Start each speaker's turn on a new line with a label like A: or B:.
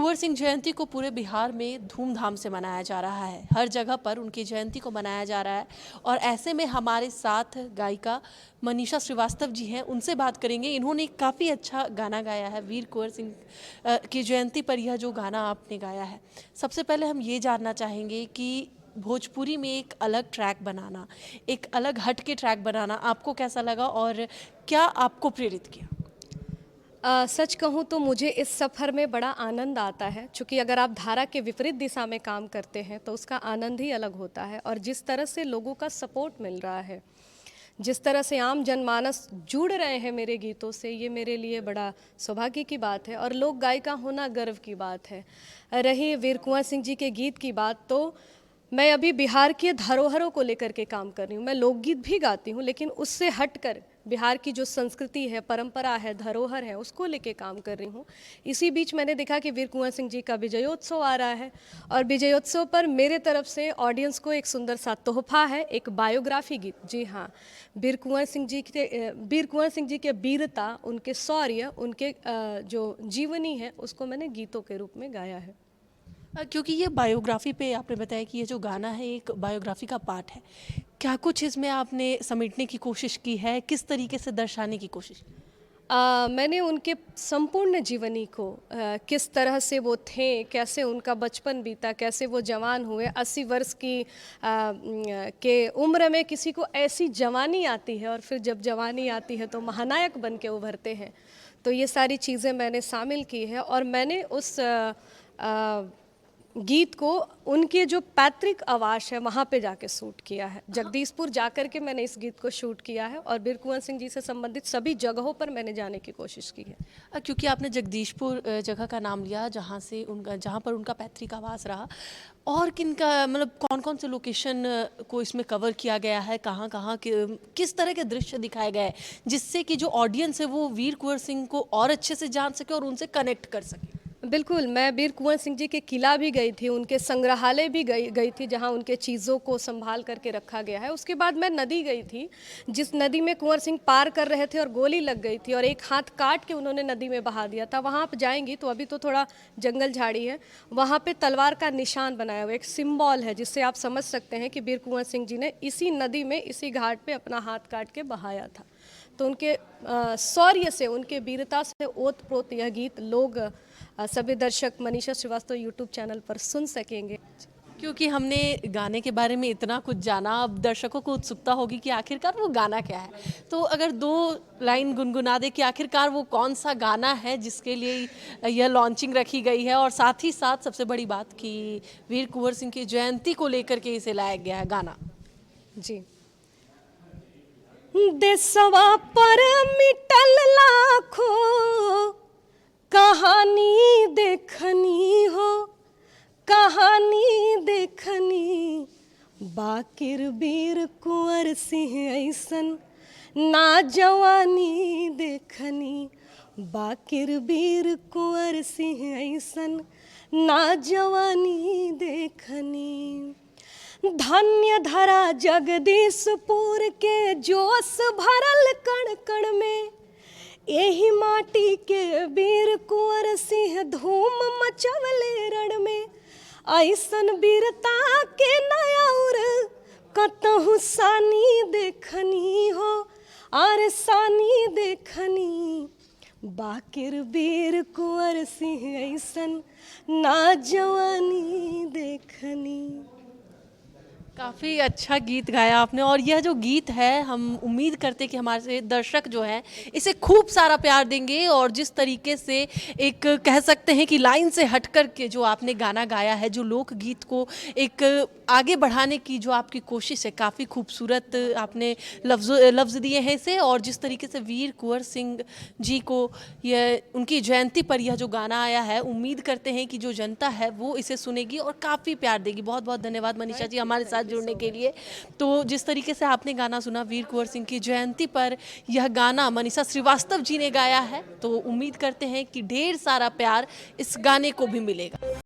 A: कुंवर सिंह जयंती को पूरे बिहार में धूमधाम से मनाया जा रहा है। हर जगह पर उनकी जयंती को मनाया जा रहा है और ऐसे में हमारे साथ गायिका मनीषा श्रीवास्तव जी हैं, उनसे बात करेंगे। इन्होंने काफ़ी अच्छा गाना गाया है वीर कुंवर सिंह की जयंती पर। यह जो गाना आपने गाया है, सबसे पहले हम ये जानना चाहेंगे कि भोजपुरी में एक अलग ट्रैक बनाना, एक अलग हट के ट्रैक बनाना आपको कैसा लगा और क्या आपको प्रेरित किया?
B: सच कहूँ तो मुझे इस सफ़र में बड़ा आनंद आता है, क्योंकि अगर आप धारा के विपरीत दिशा में काम करते हैं तो उसका आनंद ही अलग होता है। और जिस तरह से लोगों का सपोर्ट मिल रहा है, जिस तरह से आम जनमानस जुड़ रहे हैं मेरे गीतों से, ये मेरे लिए बड़ा सौभाग्य की बात है और लोक गायिका होना गर्व की बात है। रही वीर कुंवर सिंह जी के गीत की बात, तो मैं अभी बिहार की धरोहरों को लेकर के काम कर रही हूँ। मैं लोकगीत भी गाती हूँ, लेकिन उससे हटकर बिहार की जो संस्कृति है, परंपरा है, धरोहर है, उसको लेके काम कर रही हूँ। इसी बीच मैंने देखा कि वीर कुंवर सिंह जी का विजयोत्सव आ रहा है और विजयोत्सव पर मेरे तरफ से ऑडियंस को एक सुंदर सा तोहफा है, एक बायोग्राफी गीत। जी हाँ, वीर कुंवर सिंह जी के वीरता, उनके शौर्य, उनके जो जीवनी है, उसको मैंने गीतों के रूप में गाया है।
A: क्योंकि ये बायोग्राफी पे आपने बताया कि ये जो गाना है एक बायोग्राफी का पार्ट है, क्या कुछ इसमें आपने समेटने की कोशिश की है? किस तरीके से दर्शाने की कोशिश की?
B: मैंने उनके संपूर्ण जीवनी को, किस तरह से वो थे, कैसे उनका बचपन बीता, कैसे वो जवान हुए। 80 वर्ष की के उम्र में किसी को ऐसी जवानी आती है और फिर जब जवानी आती है तो महानायक बन के उभरते हैं। तो ये सारी चीज़ें मैंने शामिल की है और मैंने उस गीत को उनके जो पैतृक आवास है वहाँ पे जाके शूट किया है। जगदीशपुर जाकर के मैंने इस गीत को शूट किया है और वीर कुंवर सिंह जी से संबंधित सभी जगहों पर मैंने जाने की कोशिश की है।
A: क्योंकि आपने जगदीशपुर जगह का नाम लिया, जहाँ पर उनका पैतृक आवास रहा, और किन का मतलब कौन कौन से लोकेशन को इसमें कवर किया गया है, कहाँ कहाँ किस तरह के दृश्य दिखाए गए जिससे कि जो ऑडियंस है वो वीर कुंवर सिंह को और अच्छे से जान सके और उनसे कनेक्ट कर सके?
B: बिल्कुल, मैं वीर कुंवर सिंह जी के किला भी गई थी, उनके संग्रहालय भी गई थी, जहाँ उनके चीज़ों को संभाल करके रखा गया है। उसके बाद मैं नदी गई थी, जिस नदी में कुंवर सिंह पार कर रहे थे और गोली लग गई थी और एक हाथ काट के उन्होंने नदी में बहा दिया था। वहाँ आप जाएंगी तो अभी तो थोड़ा जंगल झाड़ी है, वहाँ पे तलवार का निशान बनाया हुआ, एक सिम्बॉल है, जिससे आप समझ सकते हैं कि वीर कुंवर सिंह जी ने इसी नदी में, इसी घाट पर अपना हाथ काट के बहाया था। तो उनके शौर्य से, उनके वीरता से ओत प्रोत यह गीत लोग, सभी दर्शक मनीषा श्रीवास्तव यूट्यूब चैनल पर सुन सकेंगे।
A: क्योंकि हमने गाने के बारे में इतना कुछ जाना, अब दर्शकों को उत्सुकता होगी कि आखिरकार वो गाना क्या है। तो अगर 2 लाइन गुनगुना दे कि आखिरकार वो कौन सा गाना है जिसके लिए यह लॉन्चिंग रखी गई है, और साथ ही साथ सबसे बड़ी बात कि वीर कुंवर सिंह की जयंती को लेकर के इसे लाया गया है गाना।
B: जी। देशवा पर मिटल लाखों कहानी देखनी हो, कहानी देखनी, बाकिर वीर कुंवर सिंह ऐसन ना जवानी देखनी, बाकिर वीर कुंवर सिंह ऐसन ना जवानी देखनी। धन्य धरा जगदीशपुर के जोश भरल कण कण में, यही माटी के वीर कुंवर सिंह धूम मचवले रण में। ऐसन वीरता के नयाउर कतहु सानी देखनी हो, आर सानी देखनी, बाकिर वीर कुंवर सिंह ऐसन ना जवानी देखनी।
A: काफ़ी अच्छा गीत गाया आपने, और यह जो गीत है हम उम्मीद करते कि हमारे दर्शक जो हैं इसे खूब सारा प्यार देंगे। और जिस तरीके से एक कह सकते हैं कि लाइन से हटकर के जो आपने गाना गाया है, जो लोकगीत को एक आगे बढ़ाने की जो आपकी कोशिश है, काफ़ी खूबसूरत आपने लफ्ज़ दिए हैं इसे। और जिस तरीके से वीर कुंवर सिंह जी को यह उनकी जयंती पर यह जो गाना आया है, उम्मीद करते हैं कि जो जनता है वो इसे सुनेगी और काफ़ी प्यार देगी। बहुत बहुत धन्यवाद मनीषा जी हमारे साथ जुड़ने के लिए। तो जिस तरीके से आपने गाना सुना वीर कुंवर सिंह की जयंती पर, यह गाना मनीषा श्रीवास्तव जी ने गाया है, तो उम्मीद करते हैं कि ढेर सारा प्यार इस गाने को भी मिलेगा।